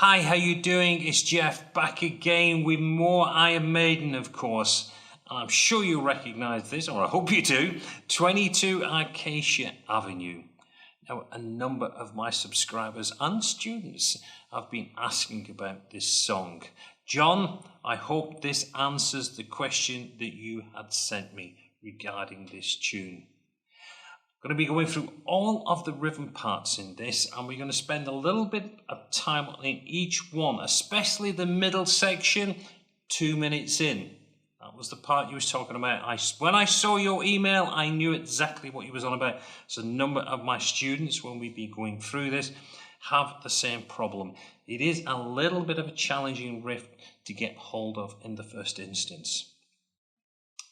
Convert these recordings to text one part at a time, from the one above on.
Hi, how you doing? It's Jeff back again with more Iron Maiden, of course. And I'm sure you recognise this, or I hope you do. 22 Acacia Avenue. Now, a number of my subscribers and students have been asking about this song. John, I hope this answers the question that you had sent me regarding this tune. I'm going to be going through all of the rhythm parts in this, and we're going to spend a little bit of time in each one, especially the middle section, 2 minutes in. That was the part you was talking about. When I saw your email, I knew exactly what you was on about. So a number of my students, when we be going through this, have the same problem. It is a little bit of a challenging riff to get hold of in the first instance.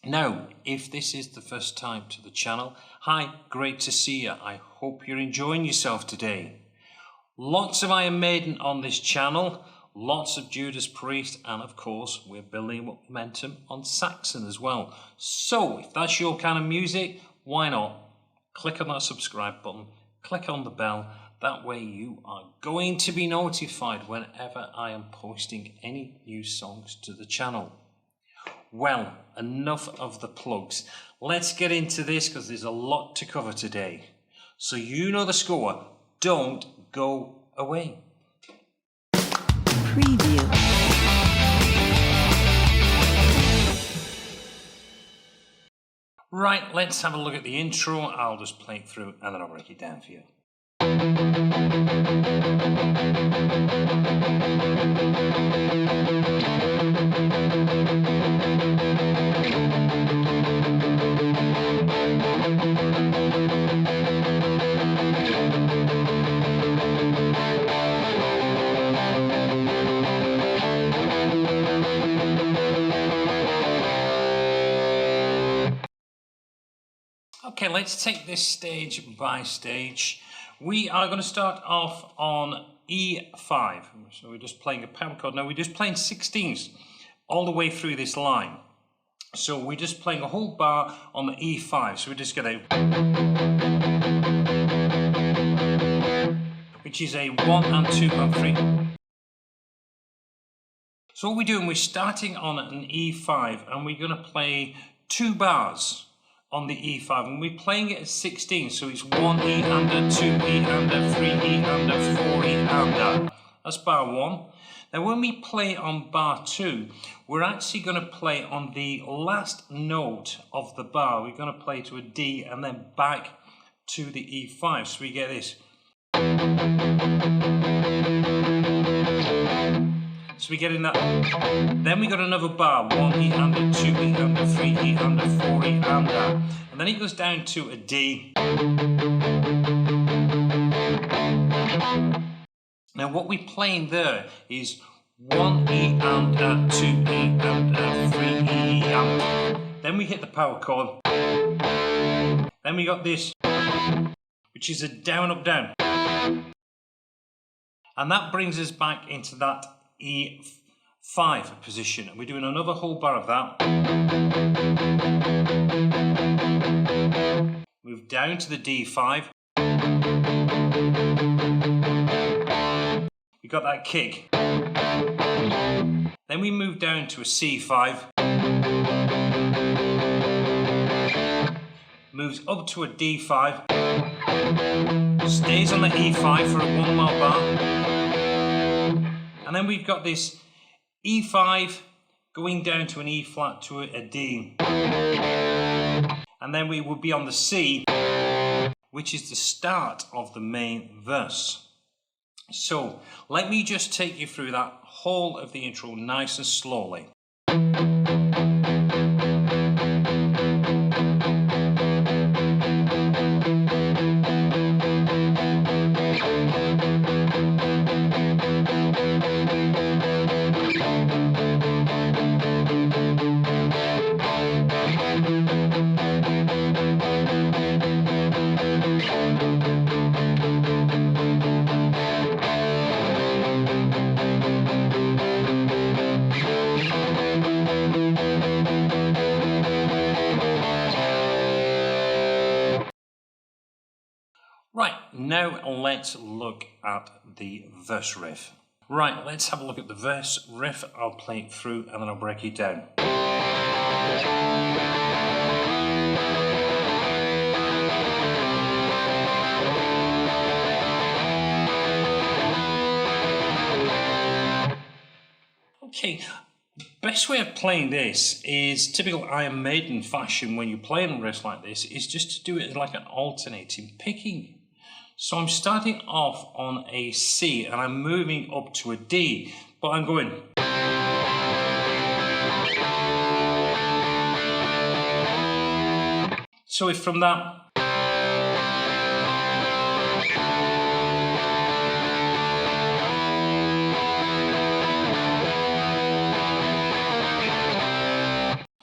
Now, if this is the first time to the channel, hi, great to see you. I hope you're enjoying yourself today. Lots of Iron Maiden on this channel, lots of Judas Priest, and of course, we're building up momentum on Saxon as well. So, if that's your kind of music, why not? Click on that subscribe button, click on the bell. That way you are going to be notified whenever I am posting any new songs to the channel. Well, enough of the plugs. Let's get into this because there's a lot to cover today. So you know the score. Don't go away. Preview. Right, let's have a look at the intro. I'll just play it through and then I'll break it down for you. Okay, let's take this stage by stage. We are going to start off on E5. So we're just playing a power chord. Now we're just playing 16ths all the way through this line. So we're just playing a whole bar on the E5. So we're just going to, which is a 1 and 2 and 3. So what we're doing, we're starting on an E5 and we're going to play 2 bars on the E5, and we're playing it at 16, so it's 1 E and a 2 E and a 3 E and a 4 E and a. That's bar 1. Now when we play on bar 2, we're actually going to play on the last note of the bar. We're going to play to a D and then back to the E5, so we get this. So we get in that. Then we got another bar, 1 E and a 2 E and a 3 E and a 4 E and a. And then it goes down to a D. Now what we're playing there is 1 E and a 2 E and a 3 E and. Then we hit the power chord. Then we got this, which is a down, up, down. And that brings us back into that E5 position. We're doing another whole bar of that. Move down to the D5. We got that kick. Then we move down to a C5. Moves up to a D5. Stays on the E5 for a 1 more bar. And then we've got this E5 going down to an E flat to a D. And then we will be on the C, which is the start of the main verse. So let me just take you through that whole of the intro nice and slowly. Right, now let's look at the verse riff. Right, let's have a look at the verse riff. I'll play it through and then I'll break it down. Okay, best way of playing this is typical Iron Maiden fashion when you're playing riffs like this, is just to do it like an alternating picking. So I'm starting off on a C and I'm moving up to a D, but I'm going. So if from that,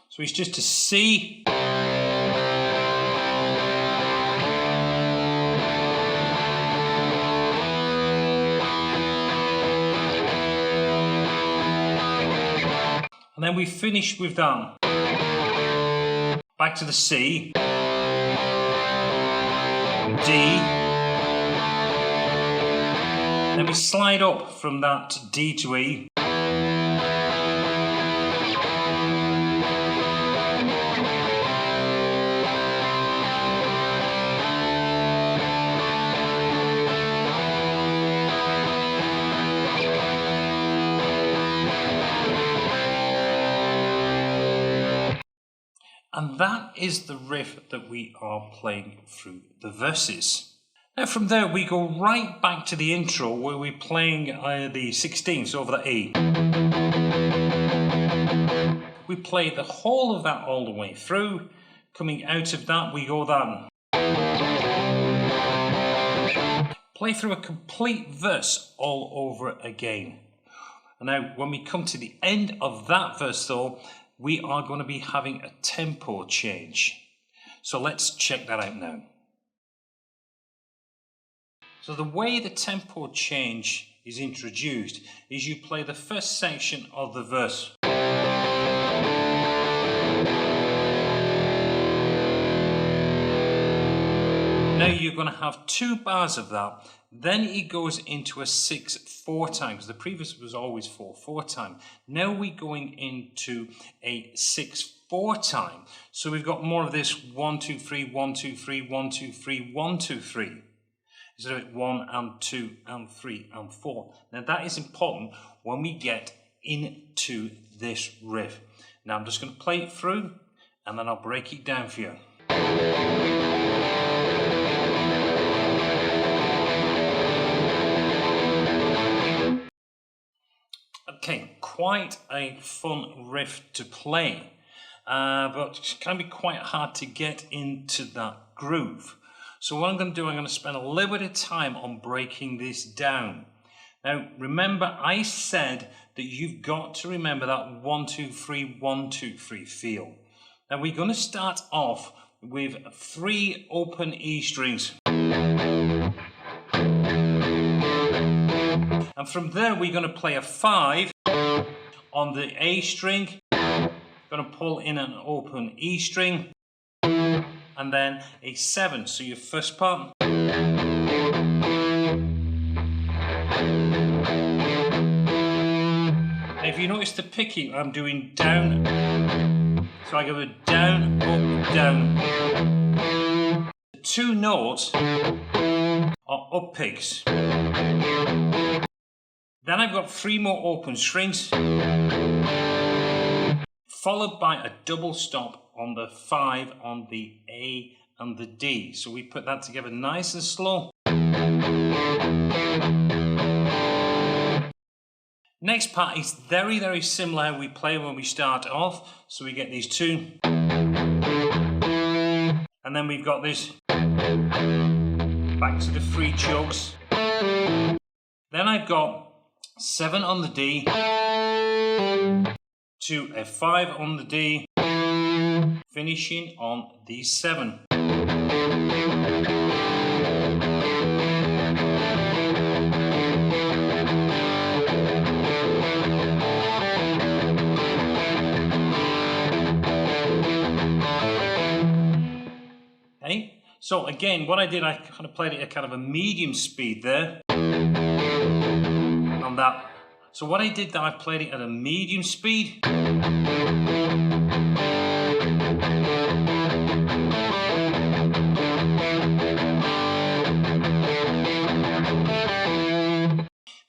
so it's just a C. And then we finish with that. Back to the C. D. Then we slide up from that D to E. And that is the riff that we are playing through the verses. Now from there we go right back to the intro where we're playing the 16ths over the E. We play the whole of that all the way through. Coming out of that we go that. Play through a complete verse all over again. And now when we come to the end of that verse though, we are going to be having a tempo change. So let's check that out now. So the way the tempo change is introduced is you play the first section of the verse. Now you're going to have 2 bars of that. Then it goes into a 6/4 time, because the previous was always 4/4 time. Now we're going into a 6/4 time. So we've got more of this 1 2 3 1 2 3 1 2 3 1 2 3. Instead of it 1 and 2 and 3 and 4. Now that is important when we get into this riff. Now I'm just going to play it through and then I'll break it down for you. Okay, quite a fun riff to play, but it can be quite hard to get into that groove. So what I'm going to do, I'm going to spend a little bit of time on breaking this down. Now, remember, I said that you've got to remember that 1 2 3 1 2 3 feel. Now, we're going to start off with 3 open E strings. And from there, we're going to play a 5 on the A string. Going to pull in an open E string. And then a 7. So your first part. If you notice the picking, I'm doing down. So I go down, up, down. The 2 notes are up picks. Then I've got 3 more open strings, followed by a double stop on the 5 on the A and the D. So we put that together nice and slow. Next part is very, very similar how we play when we start off. So we get these 2. And then we've got this back to the 3 chokes. Then I've got 7 on the D, to a 5 on the D, finishing on the 7. Okay, So again, what I did, I kind of played it at kind of a medium speed there. On that. So what I did, I played it at a medium speed.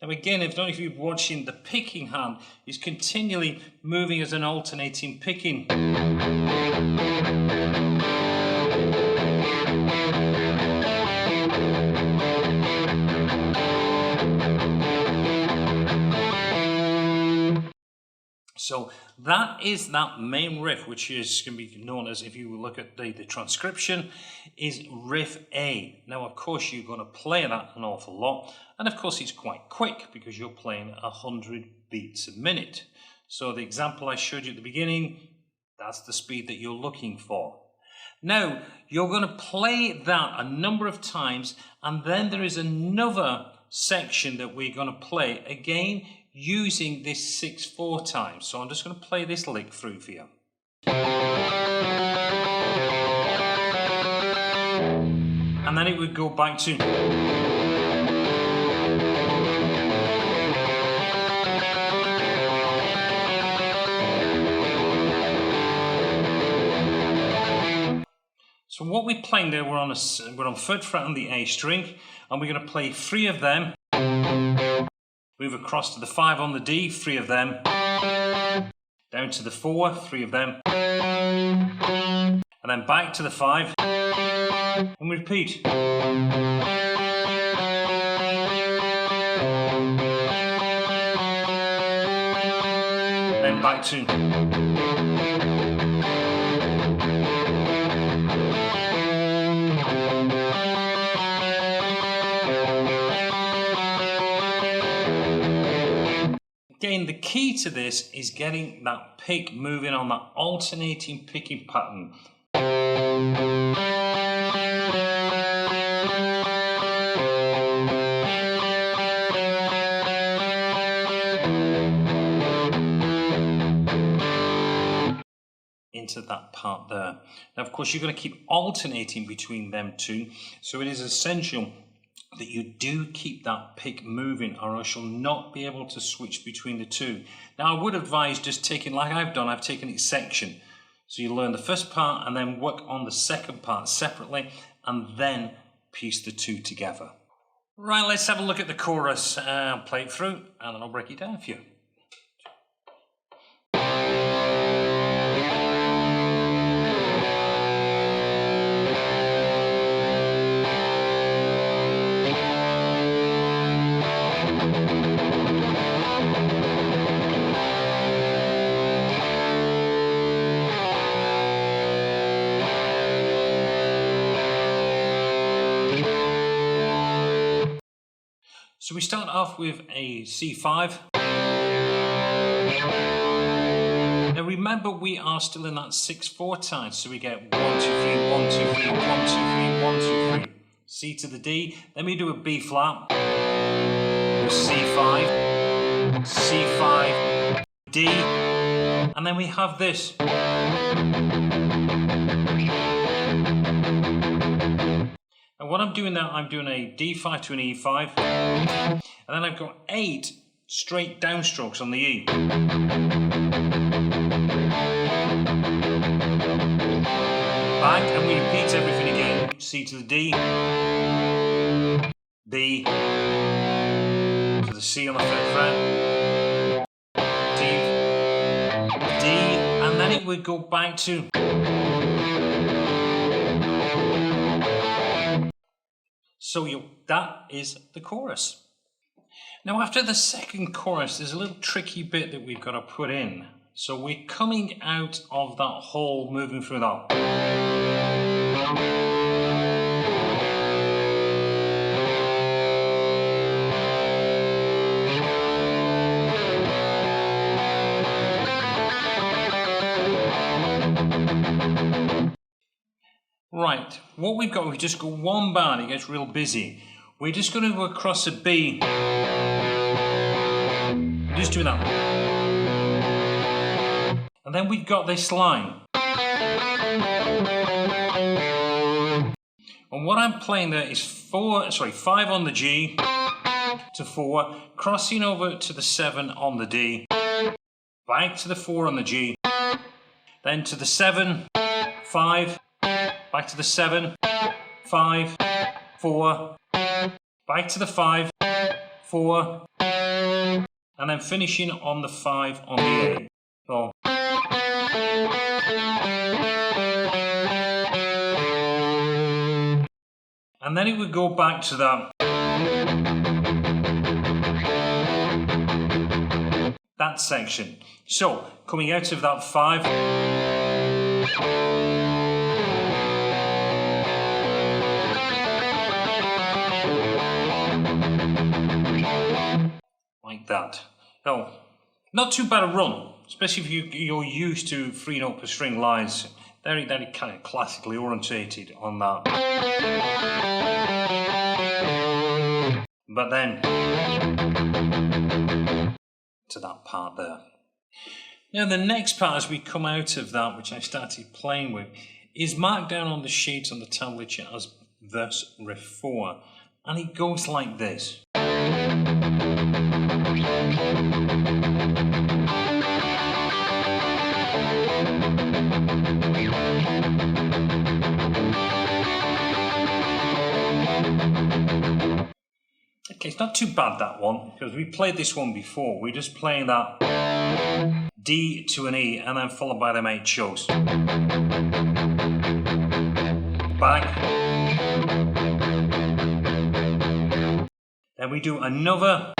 Now again, if not, if you're watching, the picking hand is continually moving as an alternating picking. So that is that main riff, which is going to be known as, if you look at the transcription, is riff A. Now, of course, you're going to play that an awful lot. And of course, it's quite quick because you're playing 100 beats a minute. So the example I showed you at the beginning, that's the speed that you're looking for. Now, you're going to play that a number of times, and then there is another section that we're going to play again using this 6/4 time. So I'm just going to play this lick through for you. And then it would go back to. So what we're playing there, we're on 3rd fret on the A string, and we're going to play 3 of them. Move across to the 5 on the D, 3 of them. Down to the 4, 3 of them. And then back to the 5. And we repeat. Then back to. Again, the key to this is getting that pick moving on that alternating picking pattern. Into that part there. Now, of course, you're going to keep alternating between them two, so it is essential that you do keep that pick moving, or else you'll not be able to switch between the two. Now, I would advise just taking, like I've done, I've taken each section. So you learn the first part and then work on the second part separately, and then piece the two together. Right, let's have a look at the chorus. Play it through, and then I'll break it down for you. So we start off with a C5. Now remember, we are still in that 6/4 time, so we get 1, 2, 3, 1, 2, 3, 1, 2, 3, 1, 2, 3. C to the D. Then we do a B flat. C5, C5, D, and then we have this. And what I'm doing now, I'm doing a D5 to an E5, and then I've got 8 straight downstrokes on the E. Back, and we repeat everything again. C to the D, B to the C on the 3rd fret, D, D, and then it would go back to. So that is the chorus. Now after the second chorus, there's a little tricky bit that we've got to put in. So we're coming out of that hole, moving through that. Right, what we've got, we just go one bar, it gets real busy. We're just going to go across a B. Just do that. And then we've got this line. And what I'm playing there is 5 on the G to 4, crossing over to the 7 on the D, back to the 4 on the G, then to the 7, 5, back to the 7, 5, 4, back to the 5, 4, and then finishing on the 5 on the A. So, and then it would go back to that section. So, coming out of that 5, like that. So, not too bad a run, especially if you're used to 3-note per string lines. Very kind of classically orientated on that. But then to that part there. Now the next part as we come out of that, which I started playing with, is marked down on the sheet on the tablature as verse riff 4, and it goes like this. Okay, it's not too bad that one, because we played this one before. We're just playing that D to an E and then followed by them 8 shows. Back. Then we do another.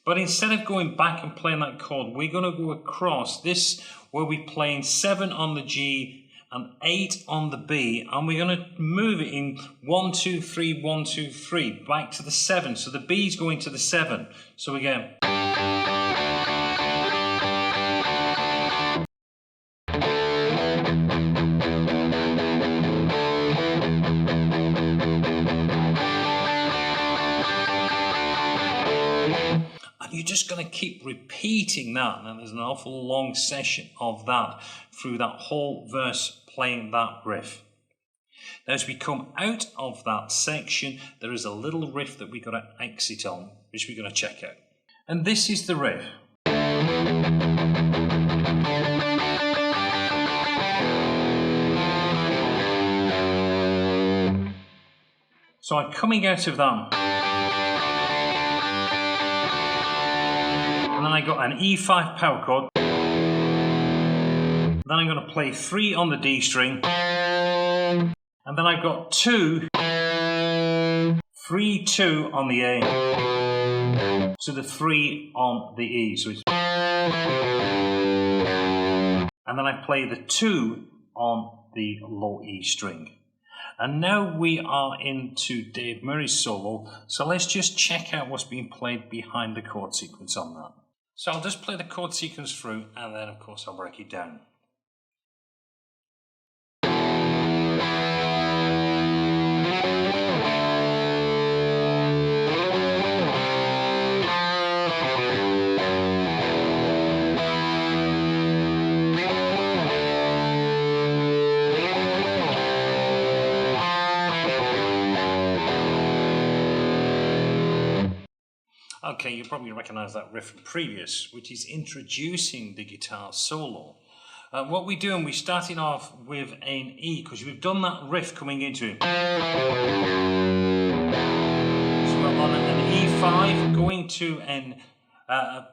But instead of going back and playing that chord, we're going to go across this where we're playing 7 on the G and 8 on the B, and we're going to move it in 1, 2, 3, 1, 2, 3, back to the 7. So the B is going to the 7. So again. And you're just going to keep repeating that. Now there's an awful long session of that through that whole verse playing that riff. Now as we come out of that section, there is a little riff that we've got to exit on, which we're going to check out. And this is the riff. So I'm coming out of that. And then I got an E5 power chord. Then I'm going to play 3 on the D string. And then I've got 2, 3, 2 on the A. To the 3 on the E. So it's. And then I play the 2 on the low E string. And now we are into Dave Murray's solo. So let's just check out what's being played behind the chord sequence on that. So I'll just play the chord sequence through and then of course I'll break it down. Okay, you probably recognise that riff from previous, which is introducing the guitar solo. What we're doing, we're starting off with an E, because we've done that riff coming into it. So we're on an E5, going to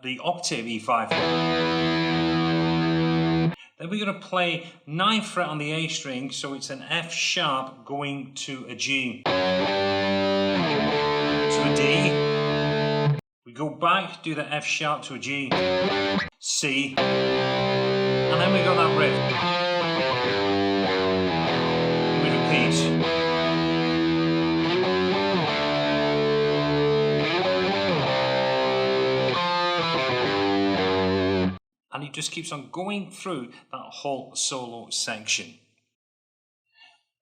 the octave E5. Then we're going to play 9th fret on the A string, so it's an F sharp going to a G, to a D. We go back, do the F sharp to a G, C, and then we got that riff. We repeat. And it just keeps on going through that whole solo section.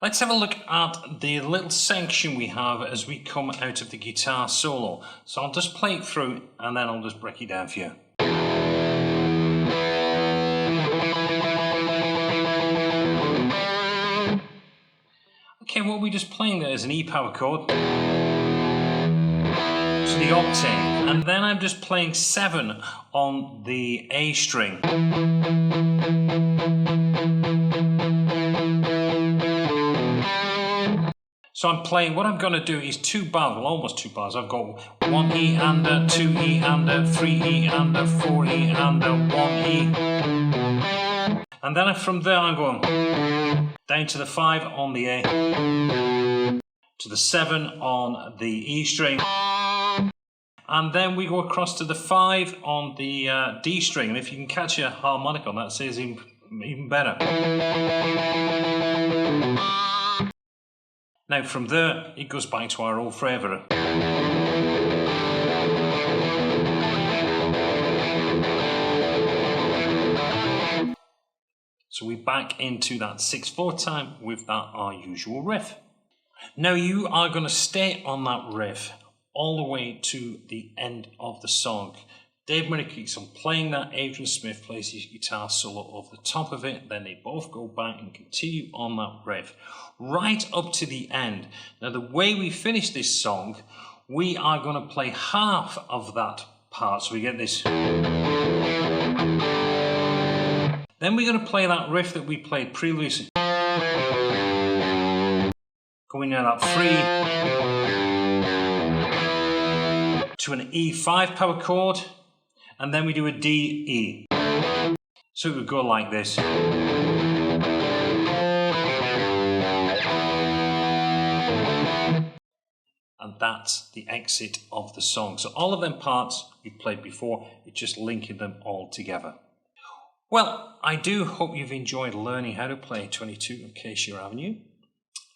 Let's have a look at the little section we have as we come out of the guitar solo. So I'll just play it through and then I'll just break it down for you. what we're just playing there is an E power chord to the octave, and then I'm just playing 7 on the A string. So I'm playing, what I'm going to do is 2 bars, well almost 2 bars. I've got 1 E and a 2 E and a 3 E and a 4 E and a 1 E. And then from there I'm going down to the 5 on the A, to the 7 on the E string, and then we go across to the 5 on the D string. And if you can catch a harmonic on that, it says even better. Now from there, it goes back to our old favourite. So we're back into that 6/4 time with that our usual riff. Now you are going to stay on that riff all the way to the end of the song. Dave Murray keeps on playing that, Adrian Smith plays his guitar solo over the top of it, then they both go back and continue on that riff, right up to the end. Now the way we finish this song, we are going to play half of that part, so we get this. Then we're going to play that riff that we played previously. Going down that 3 to an E5 power chord, and then we do a D, E. So it would go like this. And that's the exit of the song. So all of them parts we've played before, it's just linking them all together. Well, I do hope you've enjoyed learning how to play 22 Acacia Avenue.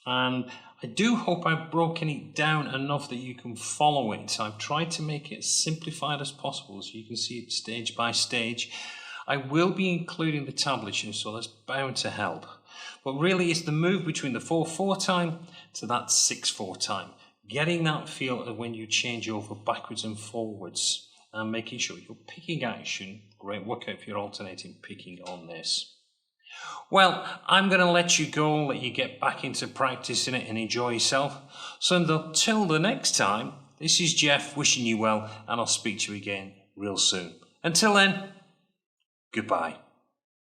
And I do hope I've broken it down enough that you can follow it. I've tried to make it as simplified as possible so you can see it stage by stage. I will be including the tablature, so that's bound to help. But really it's the move between the 4/4 time to that 6/4 time. Getting that feel of when you change over backwards and forwards and making sure you're picking action. Great workout for your alternating picking on this. Well, I'm going to let you go, let you get back into practicing it and enjoy yourself. So until the next time, this is Jeff wishing you well, and I'll speak to you again real soon. Until then, goodbye.